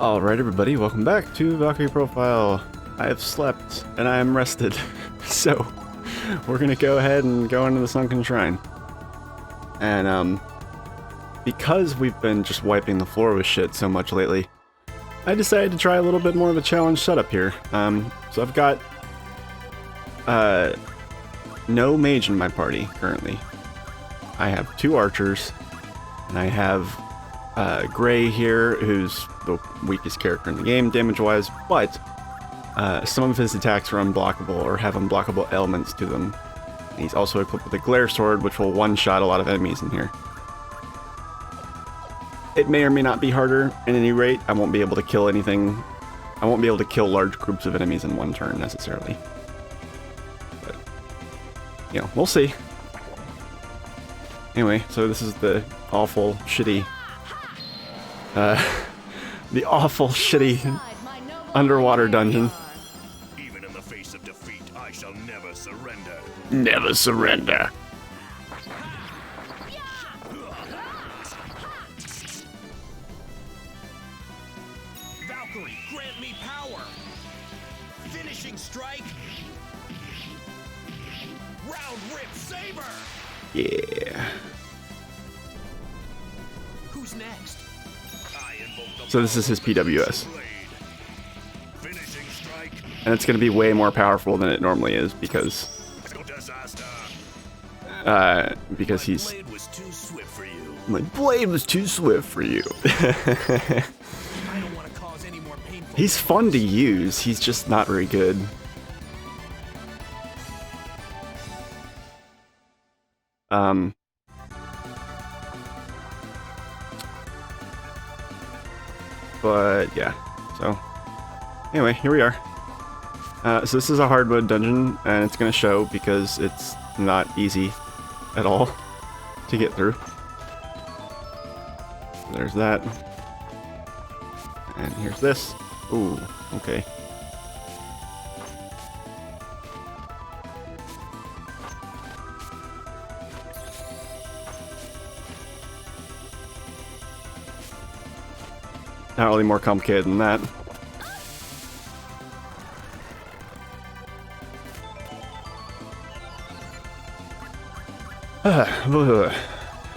Alright everybody, welcome back to Valkrie Profile. I have slept, and I am rested. So, we're gonna go ahead and go into the Sunken Shrine. And, because we've been just wiping the floor with shit so much lately, I decided to try a little bit more of a challenge setup here. So I've got, no mage in my party, currently. I have 2 archers, and I have Gray here, who's the weakest character in the game, damage-wise, but some of his attacks are unblockable or have unblockable elements to them. And he's also equipped with a glare sword, which will one-shot a lot of enemies in here. It may or may not be harder. At any rate, I won't be able to kill anything. I won't be able to kill large groups of enemies in one turn, necessarily. But, you know, we'll see. Anyway, so this is the awful, shitty... the awful, shitty underwater dungeon. Even in the face of defeat, I shall never surrender. Never surrender. Valkyrie, grant me power. Finishing strike. Round rip saber. Yeah. Who's next? So this is his PWS. Finishing strike. And it's going to be way more powerful than it normally is because he's... Blade was too swift for you. My blade was too swift for you. I don't want to cause any more painful. He's fun to use, he's just not very good. But yeah, so anyway, here we are. So this is a hardwood dungeon, and it's going to show because it's not easy at all to get through. There's that. And here's this. Ooh, okay. Not really more complicated than that.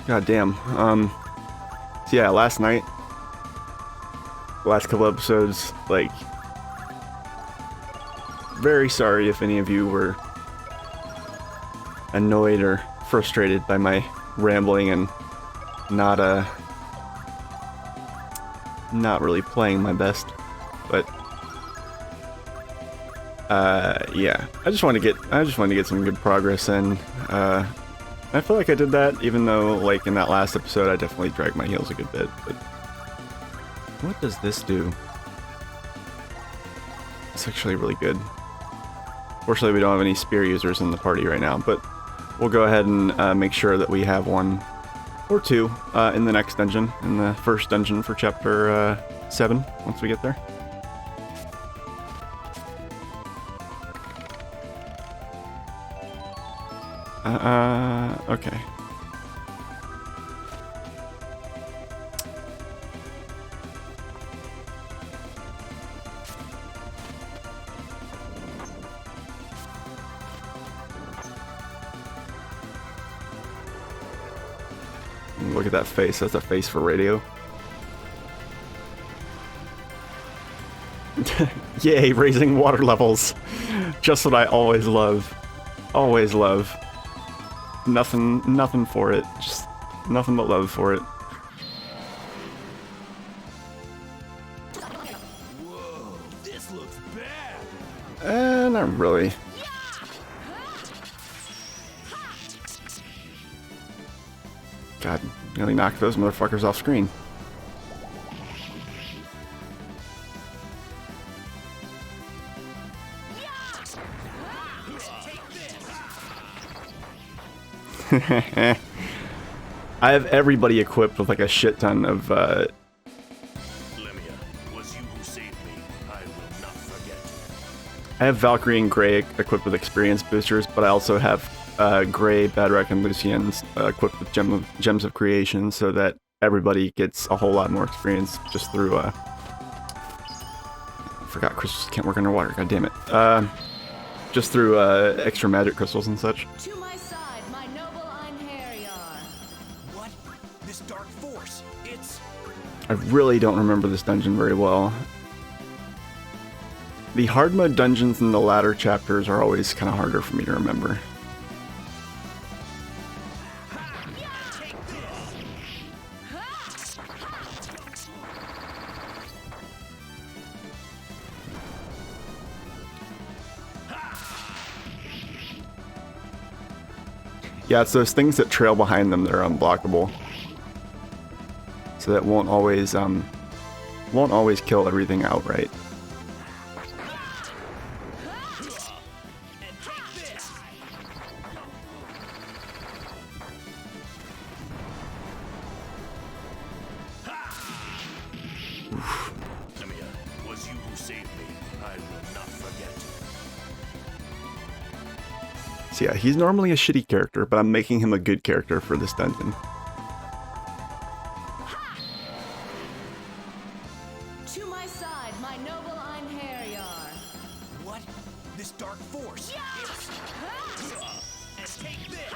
God damn. So yeah, last night, last couple episodes, like, very sorry if any of you were annoyed or frustrated by my rambling and not really playing my best, but yeah, I just want to get some good progress in. I feel like I did that, even though, like, in that last episode I definitely dragged my heels a good bit. But what does this do? It's actually really good. Fortunately, we don't have any spear users in the party right now, but we'll go ahead and make sure that we have one or two in the next dungeon, in the first dungeon for chapter 7, once we get there. Okay. Look at that face. That's a face for radio. Yay, raising water levels. Just what I always love. Always love. Nothing for it. Just nothing but love for it. Whoa, this looks bad. Not really. God, nearly knocked those motherfuckers off screen. I have everybody equipped with like a shit ton of Lemia, was you who saved me. I will not forget. I have Valkrie and Gray equipped with experience boosters, but I also have Gray, Badrak, and Lucien's equipped with Gems of Creation, so that everybody gets a whole lot more experience just through forgot crystals can't work underwater. God damn it. Just through extra magic crystals and such. To my side, my noble Einherjar. What? This dark force. It's... I really don't remember this dungeon very well. The hard mode dungeons in the latter chapters are always kind of harder for me to remember. Yeah, it's those things that trail behind them that are unblockable. So that won't always kill everything outright. was you who saved me. I will not forget. So yeah, he's normally a shitty character, but I'm making him a good character for this dungeon. To my side, my noble Einherjar. What? This dark force. It's... and take this.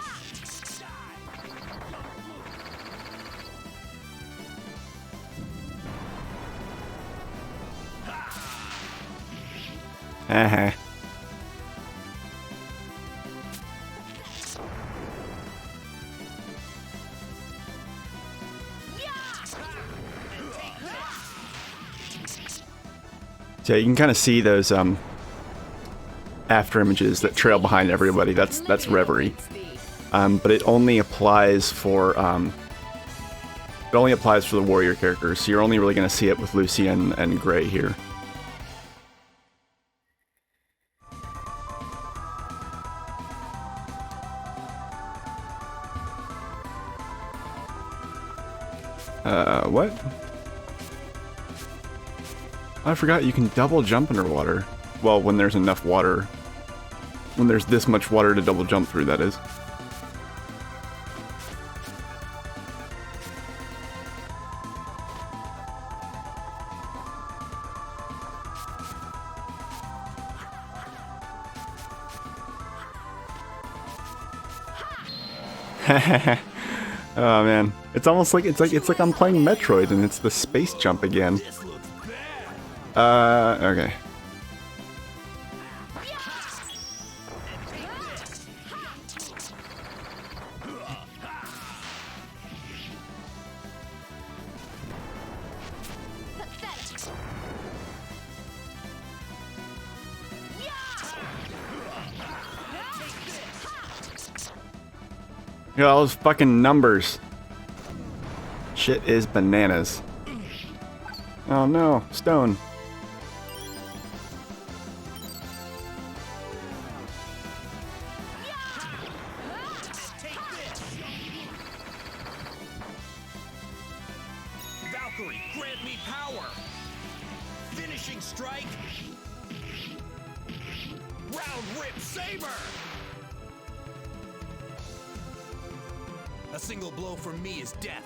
Uh-huh. So yeah, you can kind of see those after images that trail behind everybody. That's Reverie, but it only applies for the warrior characters. So you're only really going to see it with Lucy and Gray here. What? I forgot you can double jump underwater. Well, when there's enough water. When there's this much water to double jump through, that is. Oh man, it's almost like it's like I'm playing Metroid and it's the space jump again. This looks bad. Okay. Yeah, all those fucking numbers. Shit is bananas. Oh no, stone. Valkrie, grant me power. Finishing strike. Round rip saber. A single blow from me is death.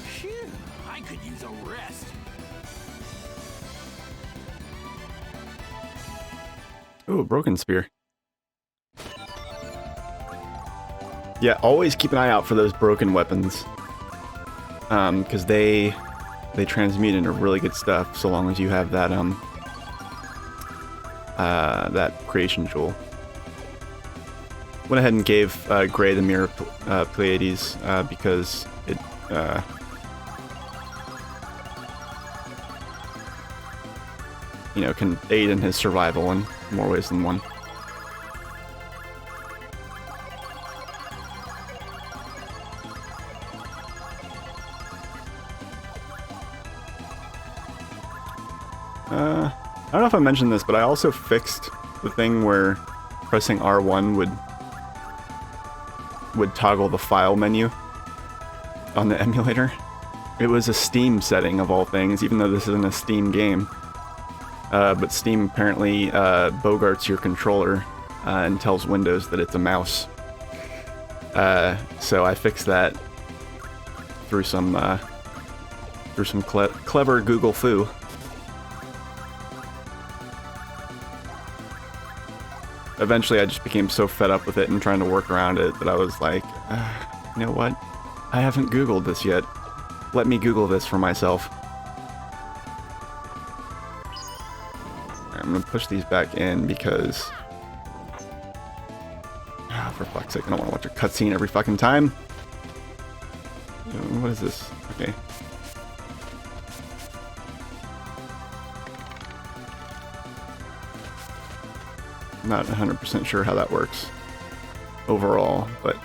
Phew, I could use a rest. Ooh, a broken spear. Yeah, always keep an eye out for those broken weapons. Because they transmute into really good stuff so long as you have that that creation jewel. Went ahead and gave Gray the Mirror Pleiades because it you know, can aid in his survival in more ways than one. I don't know if I mentioned this, but I also fixed the thing where pressing R1 would toggle the file menu on the emulator. It was a Steam setting of all things, even though this isn't a Steam game. But Steam apparently bogarts your controller and tells Windows that it's a mouse. So I fixed that through some through some clever Google foo. Eventually, I just became so fed up with it and trying to work around it that I was like, you know what? I haven't Googled this yet. Let me Google this for myself. Alright, I'm gonna push these back in because... for fuck's sake, I don't want to watch a cutscene every fucking time. What is this? Okay. Not 100% sure how that works overall, but...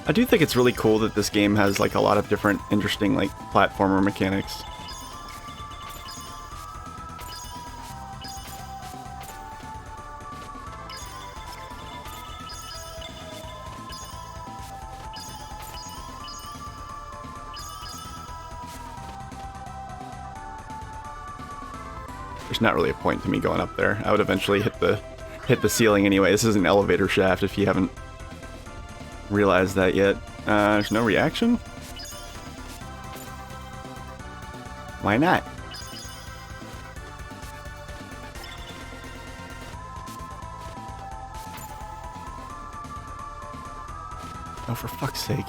I do think it's really cool that this game has like a lot of different interesting like platformer mechanics. There's not really a point to me going up there. I would eventually hit the ceiling anyway. This is an elevator shaft if you haven't realized that yet. There's no reaction? Why not? Oh, for fuck's sake.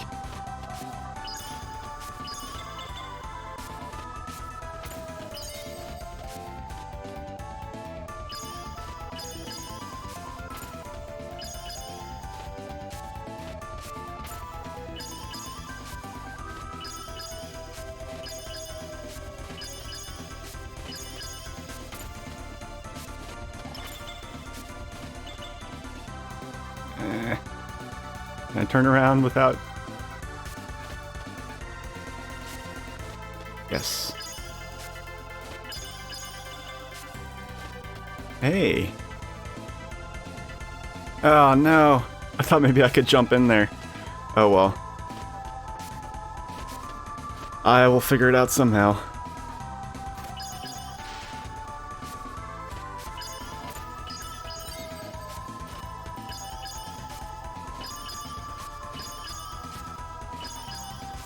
Can I turn around without... Yes. Hey. Oh no. I thought maybe I could jump in there. Oh well. I will figure it out somehow.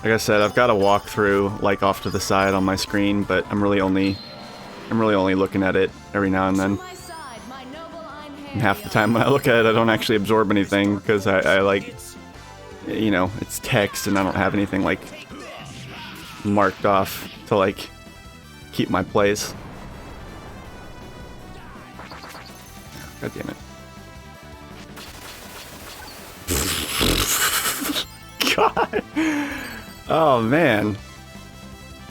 Like I said, I've got to walk through, like, off to the side on my screen, but I'm really only looking at it every now and then. And half the time when I look at it, I don't actually absorb anything, because I like, you know, it's text, and I don't have anything, like, marked off to, like, keep my place. God damn it. God! Oh man,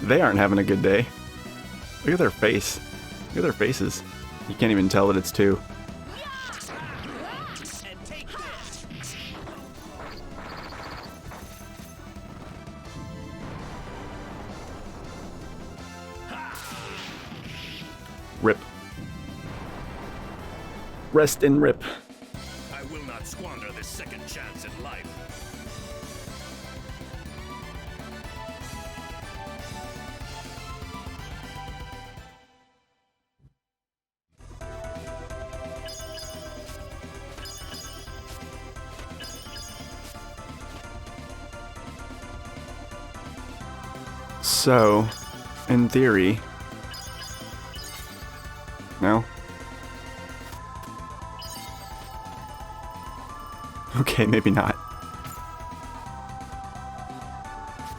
they aren't having a good day. Look at their face. Look at their faces. You can't even tell that it's two. Rip. Rest in rip. I will not squander this second chance in life. So, in theory... No? Okay, maybe not.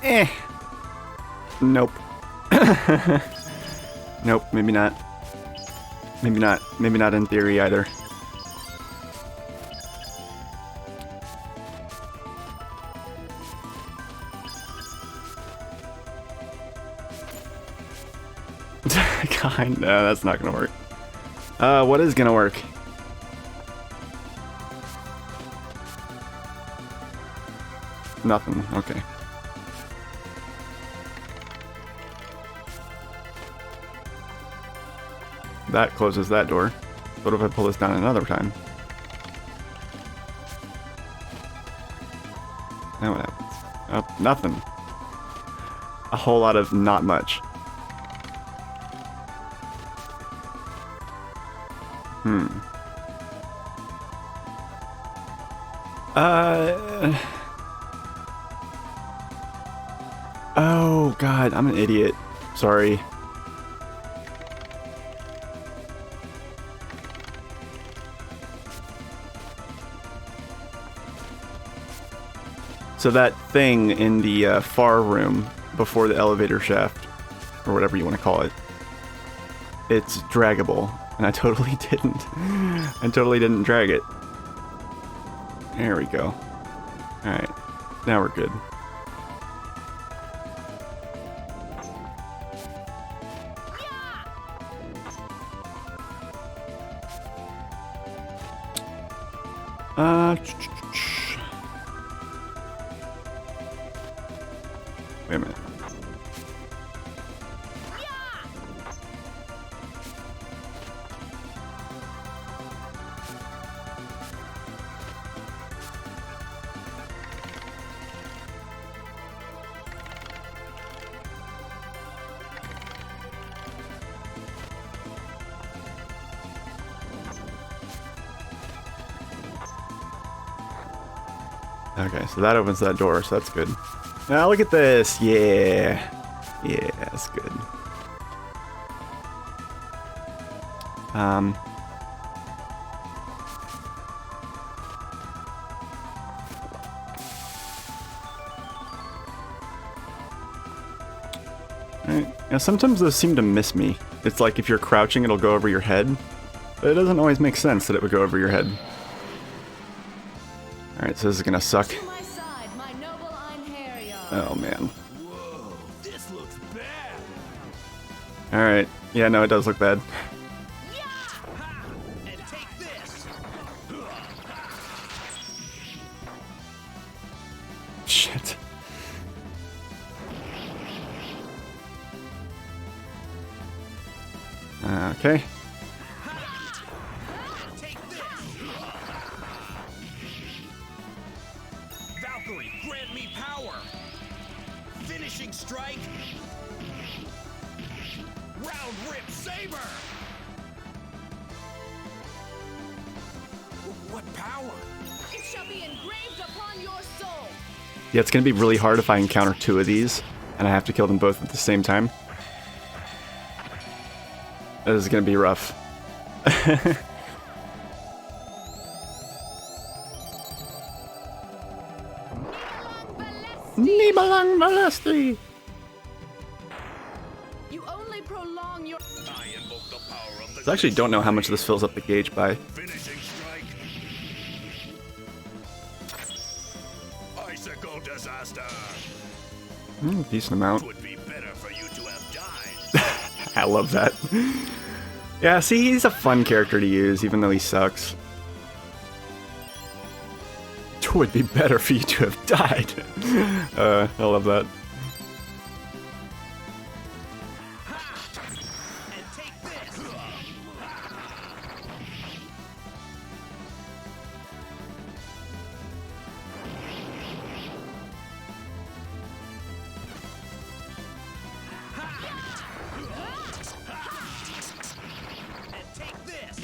Eh. Nope. Nope, maybe not. Maybe not. Maybe not in theory either. God, no, that's not gonna work. What is gonna work? Nothing, okay. That closes that door. What if I pull this down another time? Now what happens? Oh, nothing. A whole lot of not much. Oh, God, I'm an idiot. Sorry. So that thing in the far room before the elevator shaft, or whatever you want to call it, it's draggable, and I totally didn't. I totally didn't drag it. There we go. Alright, now we're good. Wait a minute. Okay, so that opens that door, so that's good. Now look at this. Yeah. Yeah, that's good. Alright. Now sometimes those seem to miss me. It's like if you're crouching, it'll go over your head. But it doesn't always make sense that it would go over your head. Alright, so this is gonna suck. To my side, my noble Einherjar. Oh man. Whoa, this looks bad. Alright. Yeah, no, it does look bad. Ha! And take this. Shit. Okay. Take this. Valkyrie, grant me power. Finishing strike. Round rip saber. What power? It shall be engraved upon your soul. Yeah, it's gonna be really hard if I encounter two of these, and I have to kill them both at the same time. This is gonna be rough. Nibalang Balesti! You only prolong your. I invoke the power of the I actually don't know how much this fills up the gauge by. finishing strike. Icicle disaster. Decent amount. Would be better for you to have died. I love that. Yeah, see, he's a fun character to use, even though he sucks. It would be better for you to have died. I love that. And take this. And take this.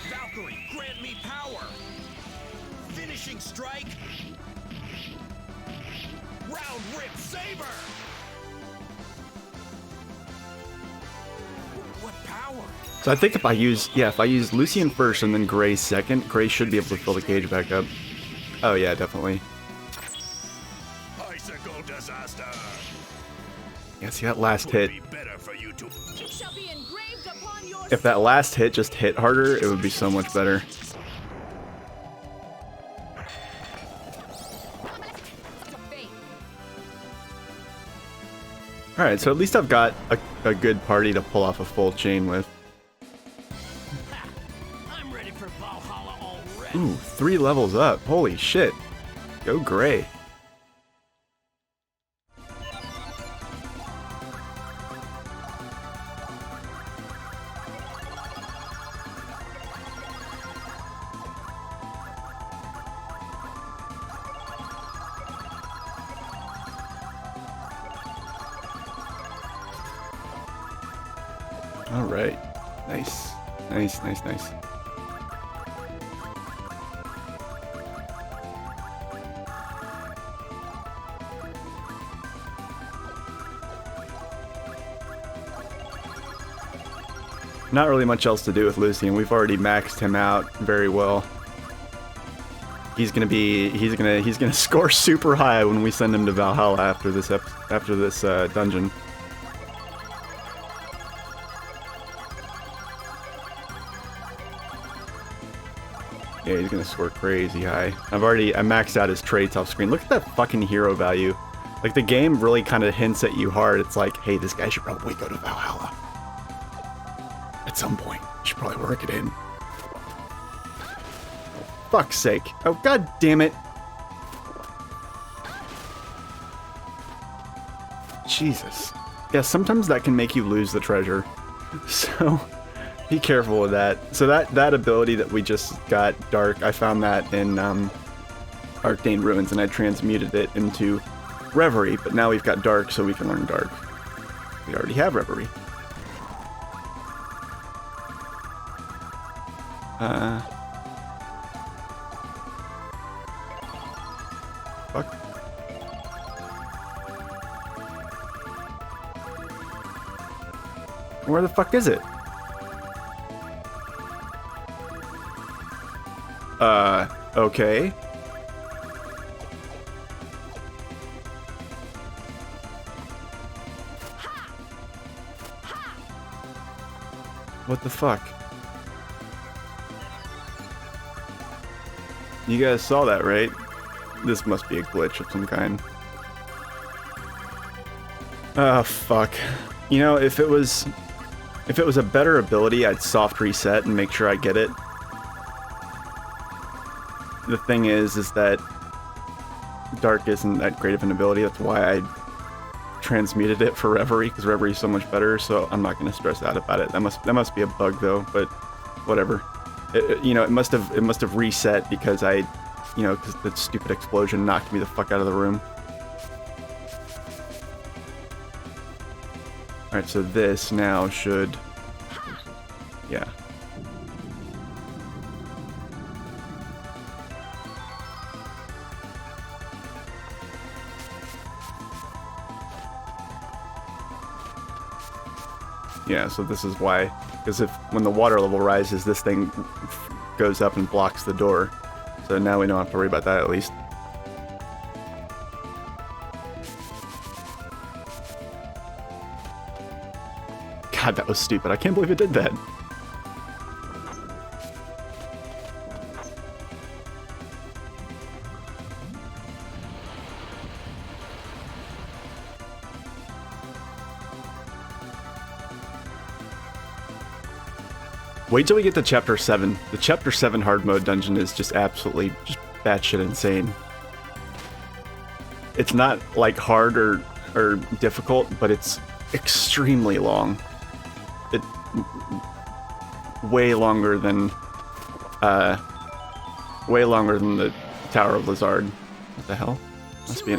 Valkyrie, grant me power. Finishing strike. Round rip saber. What power? So I think if I use Lucian first and then Gray second, Gray should be able to fill the gauge back up. Oh yeah, definitely. Icicle disaster. Yeah, see that last hit. Be better for you to. It shall be engraved upon your. If that last hit just hit harder, it would be so much better. Alright, so at least I've got a good party to pull off a full chain with. I'm ready for Valhalla already. Ooh, 3 levels up. Holy shit. Go Gray. Alright. Nice. Nice, nice, nice. not really much else to do with Lucian. We've already maxed him out very well. He's gonna score super high when we send him to Valhalla after this dungeon. Yeah, he's gonna score crazy high. I maxed out his traits off screen. Look at that fucking hero value. Like, the game really kind of hints at you hard. It's like, hey, this guy should probably go to Valhalla. At some point. You should probably work it in. Fuck's sake. Oh, god damn it. Jesus. Yeah, sometimes that can make you lose the treasure. So, be careful with that. So that ability that we just got, Dark, I found that in Arcane Ruins, and I transmuted it into Reverie, but now we've got Dark, so we can learn Dark. We already have Reverie. Fuck. Where the fuck is it? Okay. What the fuck? You guys saw that, right? This must be a glitch of some kind. Oh, fuck. You know, if it was a better ability, I'd soft reset and make sure I get it. The thing is that Dark isn't that great of an ability. That's why I transmuted it for Reverie, because Reverie is so much better, so I'm not going to stress out about it. That must be a bug, though, but whatever. It must have reset because because the stupid explosion knocked me the fuck out of the room. Alright, so this now should... Yeah. Yeah, so this is why, because when the water level rises, this thing goes up and blocks the door. So now we don't have to worry about that, at least. God, that was stupid. I can't believe it did that. Wait till we get to Chapter 7. The Chapter 7 hard mode dungeon is just absolutely just batshit insane. It's not, like, hard or difficult, but it's extremely long. Way longer than the Tower of Lizard. What the hell? Must be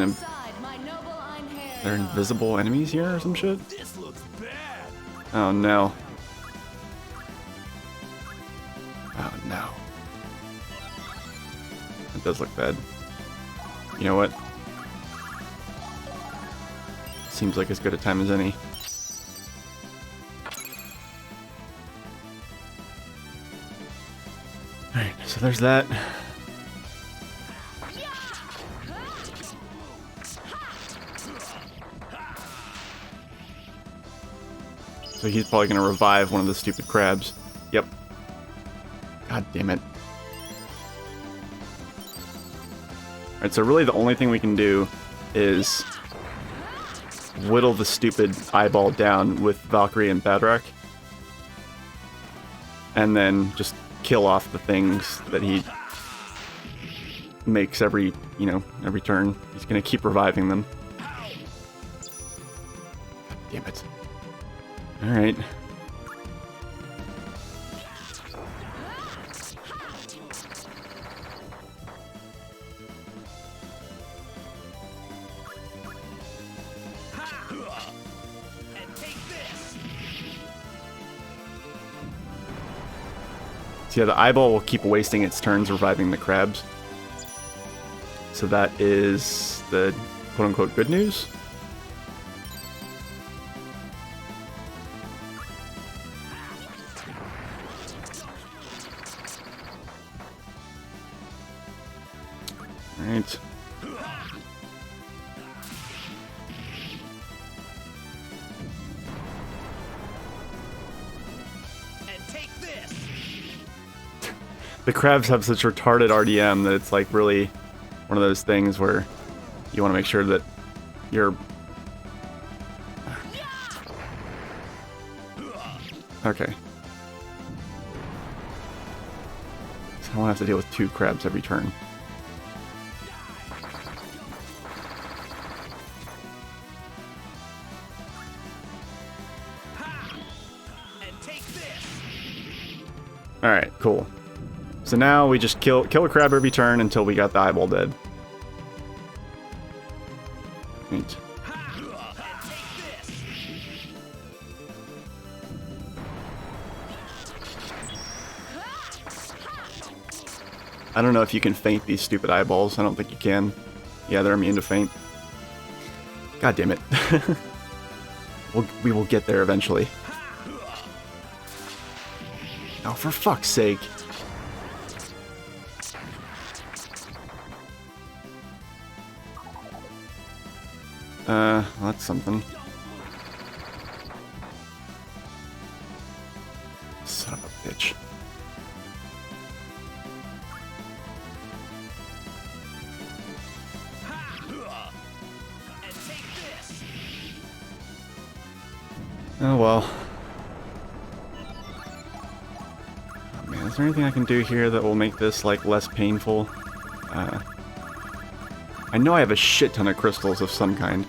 they're invisible enemies here or some shit? This looks bad. Oh no. Oh no. It does look bad. You know what? Seems like as good a time as any. Alright, so there's that. So he's probably gonna revive one of the stupid crabs. Yep. God damn it. Alright, so really the only thing we can do is whittle the stupid eyeball down with Valkyrie and Badrak. And then just kill off the things that he makes every turn. He's gonna keep reviving them. God damn it. Alright. And take this. So yeah, the eyeball will keep wasting its turns reviving the crabs. So that is the quote-unquote good news. Alright. And take this. The crabs have such retarded RDM that it's like really one of those things where you want to make sure that you're... Okay. So I won't have to deal with 2 crabs every turn. And take this. Alright, cool. So now we just kill a crab every turn until we got the eyeball dead. Neat. And take this. I don't know if you can feint these stupid eyeballs. I don't think you can. Yeah, they're immune to feint. God damn it. We will get there eventually. Oh, for fuck's sake. That's something. Son of a bitch. And take this. Oh well. Oh man, is there anything I can do here that will make this like less painful? I know I have a shit ton of crystals of some kind.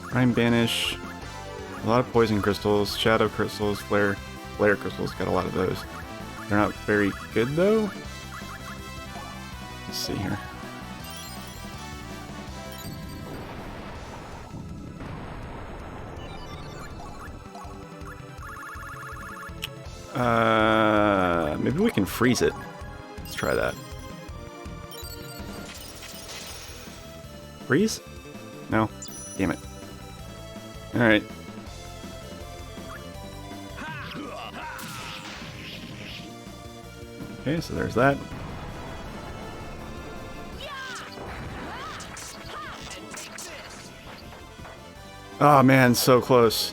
Prime Banish, a lot of poison crystals, shadow crystals, flare crystals, got a lot of those. They're not very good though. Let's see here. Maybe we can freeze it. Let's try that. Freeze? No. Damn it. Alright. Okay, so there's that. Oh man, so close.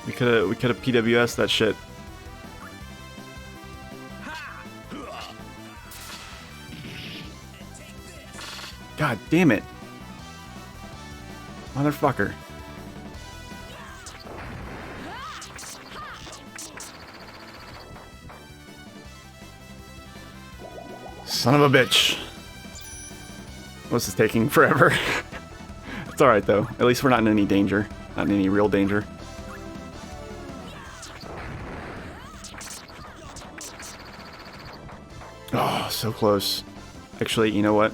We could have PWS that shit. God damn it. Motherfucker. Son of a bitch. This is taking forever. It's alright though. At least we're not in any danger. Not in any real danger. Oh, so close. Actually, you know what?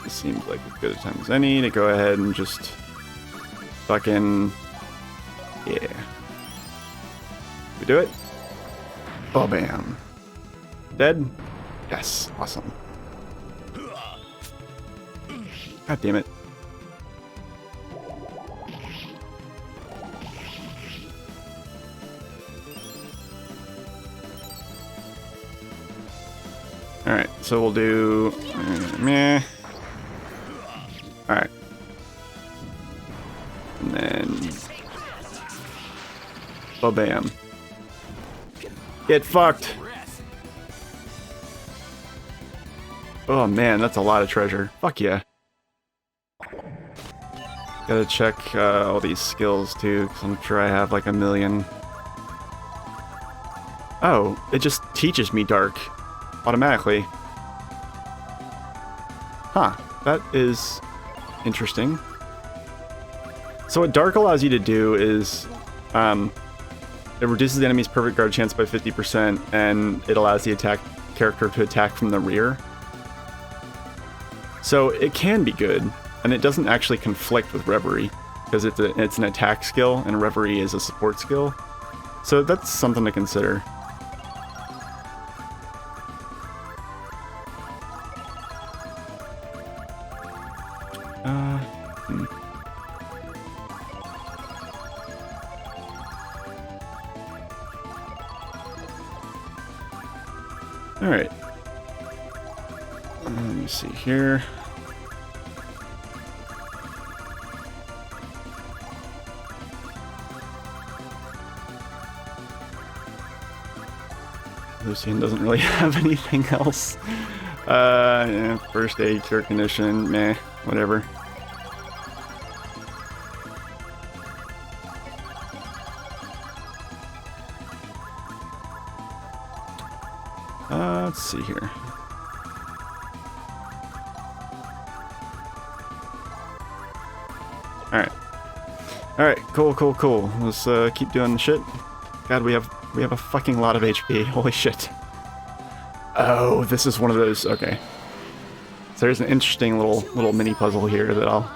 This seems like as good a time as any to go ahead and just fucking... Yeah. We do it? Oh, bam. Dead? Yes. Awesome. God damn it. Alright, so we'll do... meh. Alright. And then... Oh, bam. Get fucked! Oh man, that's a lot of treasure. Fuck yeah. Gotta check all these skills too, because I'm sure I have like a million. Oh, it just teaches me dark automatically. Huh, that is interesting. So what dark allows you to do is it reduces the enemy's perfect guard chance by 50%, and it allows the attack character to attack from the rear. So it can be good, and it doesn't actually conflict with Reverie, because it's an attack skill, and Reverie is a support skill. So that's something to consider. Alright. Let me see here. Lucian doesn't really have anything else. Yeah, first aid, cure condition, meh, whatever. Let's see here. Alright. Alright, cool. Let's keep doing the shit. God, we have a fucking lot of HP. Holy shit. Oh, this is one of those. Okay. So there's an interesting little mini puzzle here that I'll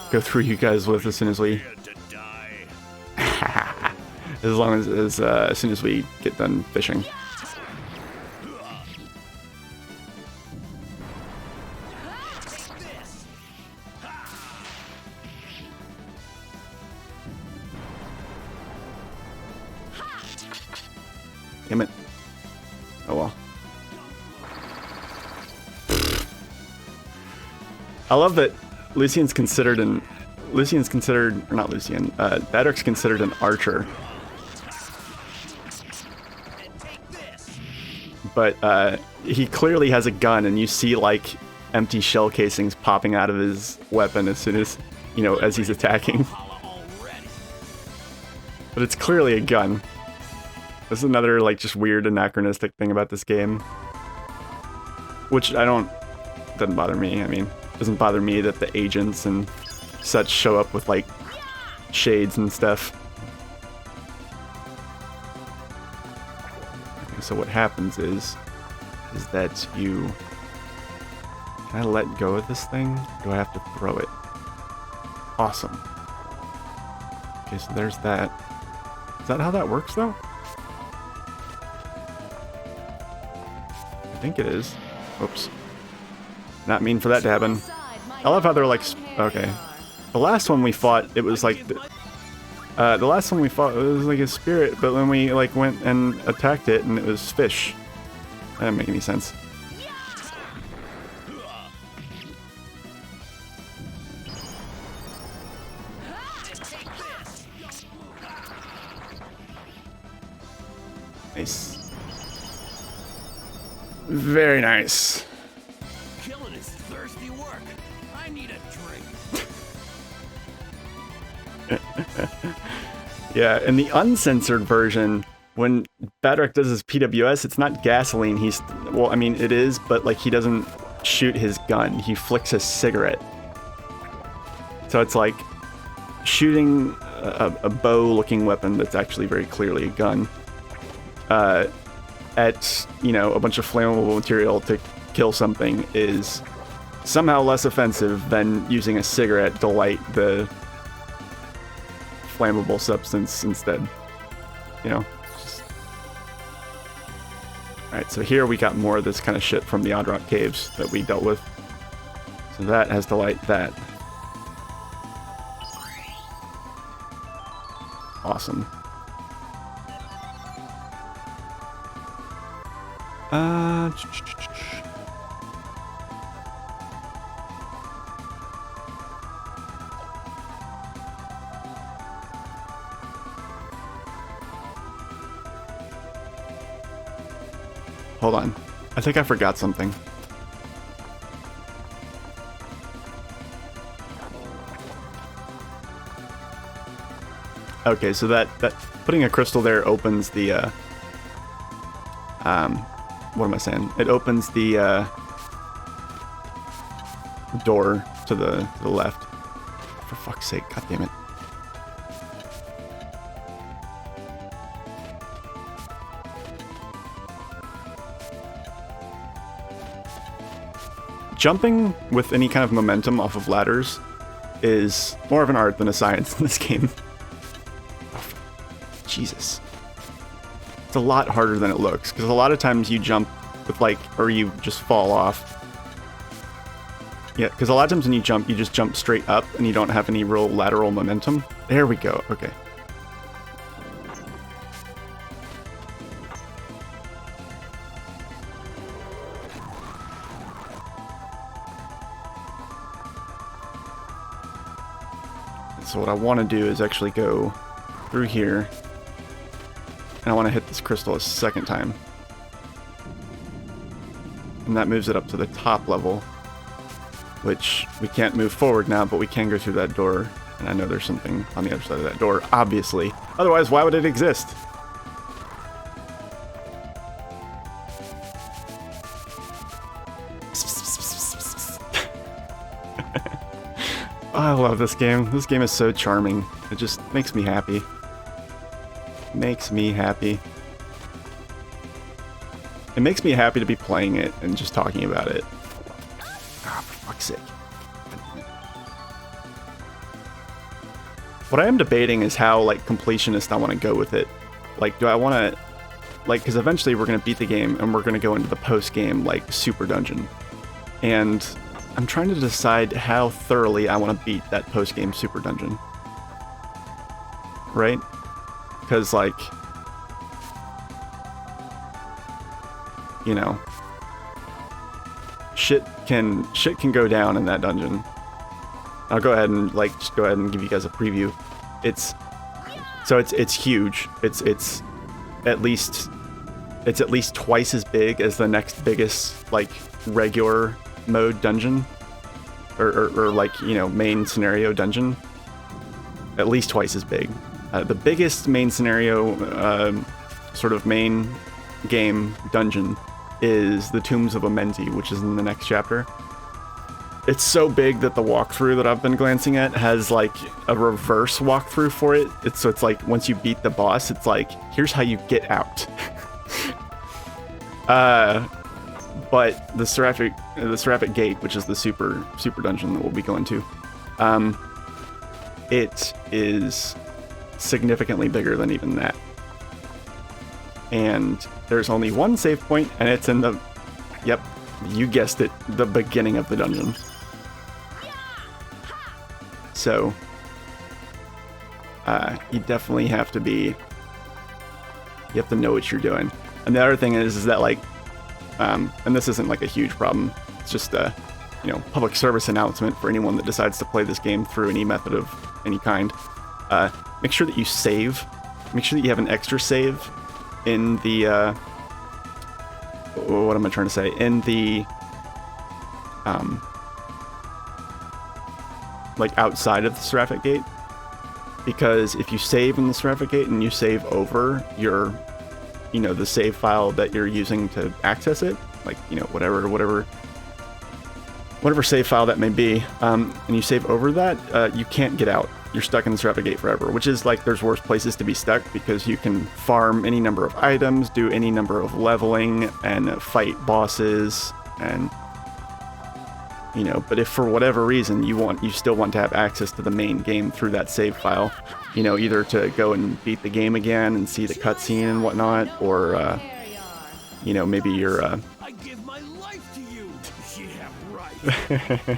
go through you guys with as soon as we as soon as we get done fishing. Damn it. Oh well. I love that Lucian's considered, or not Lucian, Badrick's considered an archer. But he clearly has a gun, and you see like empty shell casings popping out of his weapon as soon as, you know, as he's attacking. But it's clearly a gun. This is another, like, just weird anachronistic thing about this game. Which doesn't bother me. I mean, it doesn't bother me that the agents and such show up with, like, shades and stuff. Okay, so what happens is that you... Can I let go of this thing? Or do I have to throw it? Awesome. Okay, so there's that. Is that how that works, though? I think it is. Oops. Not mean for that to happen. I love how they're like... Okay. The last one we fought, it was like... The last one we fought, it was like a spirit, but when we like went and attacked it, and it was fish. That didn't make any sense. Nice. Very nice. Killing is thirsty work. I need a drink. Yeah, in the uncensored version, when Badrick does his PWS, it's not gasoline. Well, I mean, it is, but like he doesn't shoot his gun. He flicks a cigarette. So it's like shooting a bow-looking weapon that's actually very clearly a gun. At, you know, a bunch of flammable material to kill something is somehow less offensive than using a cigarette to light the flammable substance instead. You know? Alright, so here we got more of this kind of shit from the Odd Rock Caves that we dealt with. So that has to light that. Awesome. Hold on. I think I forgot something. Okay, so that putting a crystal there opens the what am I saying? It opens the door to the left. For fuck's sake, god damn it. Jumping with any kind of momentum off of ladders is more of an art than a science in this game. Oh, Jesus. It's a lot harder than it looks, because a lot of times you jump with like, or you just fall off. Yeah, because a lot of times when you just jump straight up and you don't have any real lateral momentum. There we go, okay. So what I want to do is actually go through here, and I want to hit this crystal a second time. And that moves it up to the top level, which we can't move forward now, but we can go through that door. And I know there's something on the other side of that door, obviously. Otherwise, why would it exist? Oh, I love this game. This game is so charming. It just makes me happy. Makes me happy. It makes me happy to be playing it and just talking about it. Ah, for fuck's sake. What I am debating is how, like, completionist I want to go with it. Like, do I want to... Like, because eventually we're going to beat the game and we're going to go into the post-game, like, super dungeon. And I'm trying to decide how thoroughly I want to beat that post-game super dungeon. Right? Because, like... You know... Shit can go down in that dungeon. I'll go ahead and, like, just go ahead and give you guys a preview. It's huge. It's at least twice as big as the next biggest, like, regular mode dungeon, or like, you know, main scenario dungeon. At least twice as big. The biggest main scenario, sort of main game dungeon is the Tombs of Amenti, which is in the next chapter. It's so big that the walkthrough that I've been glancing at has, like, a reverse walkthrough for it. So it's like, once you beat the boss, it's like, here's how you get out. But the Seraphic Gate, which is the super dungeon that we'll be going to, it is significantly bigger than even that. And there's only one save point, and it's in the, yep, you guessed it, the beginning of the dungeon. So, you definitely have to be, you have to know what you're doing. And the other thing is that, like, and this isn't like a huge problem, it's just a, you know, public service announcement for anyone that decides to play this game through any method of any kind. Make sure that you save, make sure that you have an extra save in the, what am I trying to say? In the, like, outside of the Seraphic Gate, because if you save in the Seraphic Gate and you save over your, you know, the save file that you're using to access it, like, you know, whatever save file that may be, and you save over that, you can't get out. You're stuck in the Seraphic Gate forever, which is, like, there's worse places to be stuck, because you can farm any number of items, do any number of leveling, and fight bosses, and, you know, but if for whatever reason you still want to have access to the main game through that save file, you know, either to go and beat the game again and see the cutscene and whatnot, or, you know, maybe you're, I give my life to you. Yeah, right.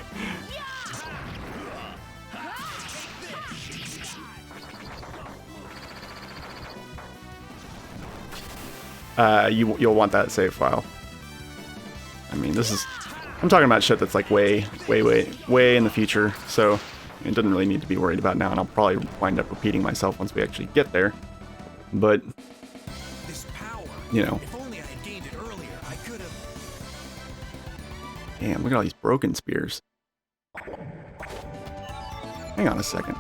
you'll want that save file. I mean, I'm talking about shit that's, like, way in the future, so it doesn't really need to be worried about now, and I'll probably wind up repeating myself once we actually get there. But, This power, you know. if only I had gained it earlier, I could have. Damn, look at all these broken spears. Hang on a second.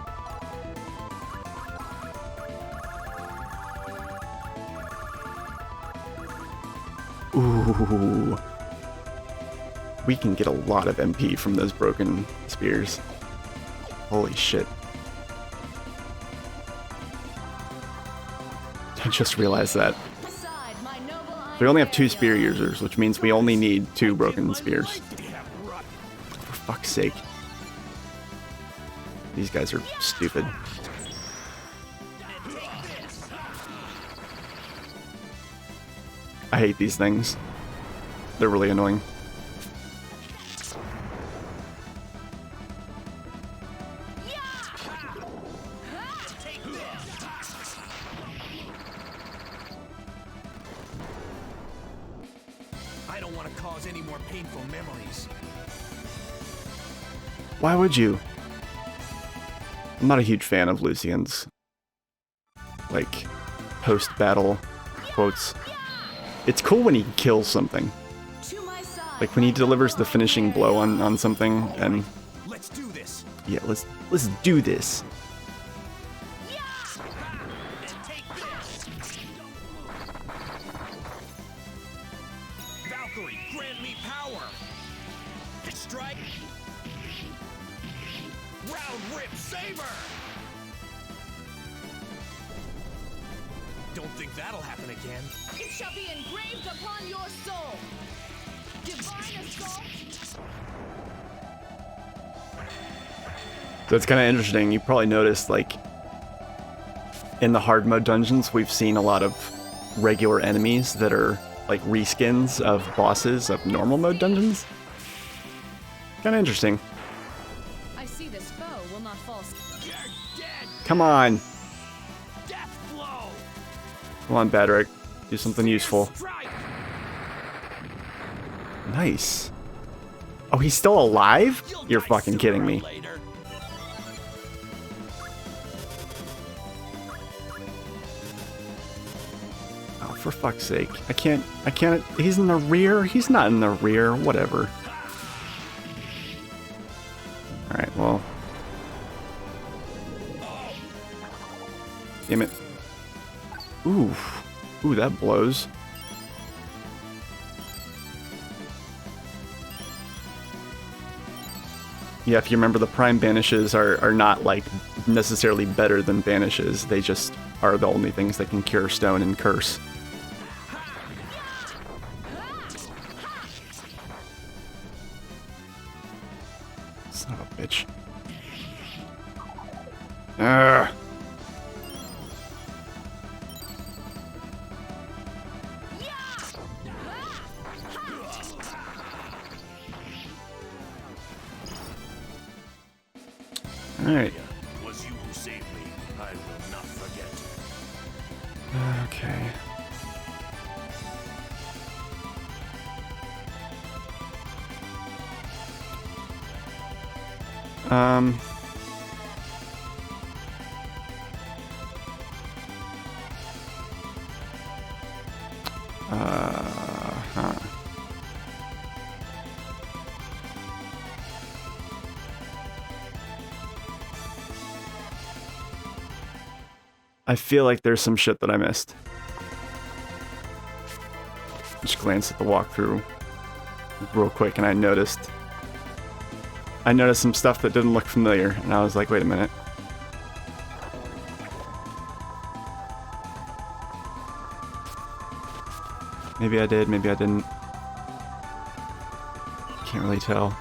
Ooh. We can get a lot of MP from those broken spears. Holy shit. I just realized that. We only have 2 spear users, which means we only need 2 broken spears. For fuck's sake. These guys are stupid. I hate these things. They're really annoying. I don't want to cause any more painful memories. Why would you? I'm not a huge fan of Lucian's, like, post-battle quotes. It's cool when he kills something. To my side. Like when he delivers the finishing blow on something, and Let's do this. yeah, let's do this. And take this. Valkyrie, grant me power. Strike. Round rip saber. Don't think that'll happen again. It shall be engraved upon your soul. Divine assault. So it's kind of interesting. You probably noticed, like, in the hard mode dungeons, we've seen a lot of regular enemies that are like reskins of bosses of normal mode dungeons. Kind of interesting. I see this foe will not fall. You're dead. Come on. Death blow. Come on, Badrick. Do something useful. Strike. Nice. Oh, he's still alive? You'll You're die fucking sooner kidding or me. later. Oh, for fuck's sake. I can't, he's in the rear? He's not in the rear, whatever. Alright, well. Damn it. Ooh. Ooh, that blows. Yeah, if you remember, the Prime Banishes are not, like, necessarily better than Banishes. They just are the only things that can cure Stone and Curse. Son of a bitch. Ugh. Alright. Was you who saved me. I will not forget. Okay. Huh. I feel like there's some shit that I missed. Just glanced at the walkthrough real quick and I noticed some stuff that didn't look familiar, and I was like, wait a minute. Maybe I did, maybe I didn't. Can't really tell.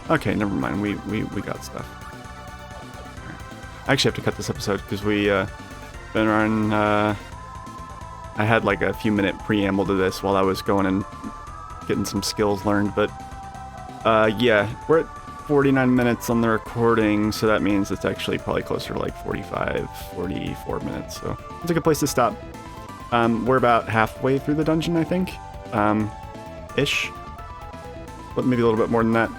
Okay, never mind. We got stuff. I actually have to cut this episode because we been on. I had like a few minute preamble to this while I was going and getting some skills learned, but yeah, we're at 49 minutes on the recording, so that means it's actually probably closer to like 45, 44 minutes. So it's a good place to stop. We're about halfway through the dungeon, I think, ish, but maybe a little bit more than that.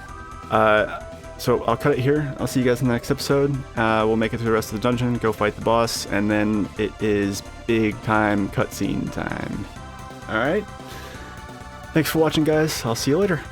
So I'll cut it here. I'll see you guys in the next episode. We'll make it through the rest of the dungeon, go fight the boss, and then it is big time cutscene time. Alright. Thanks for watching, guys. I'll see you later.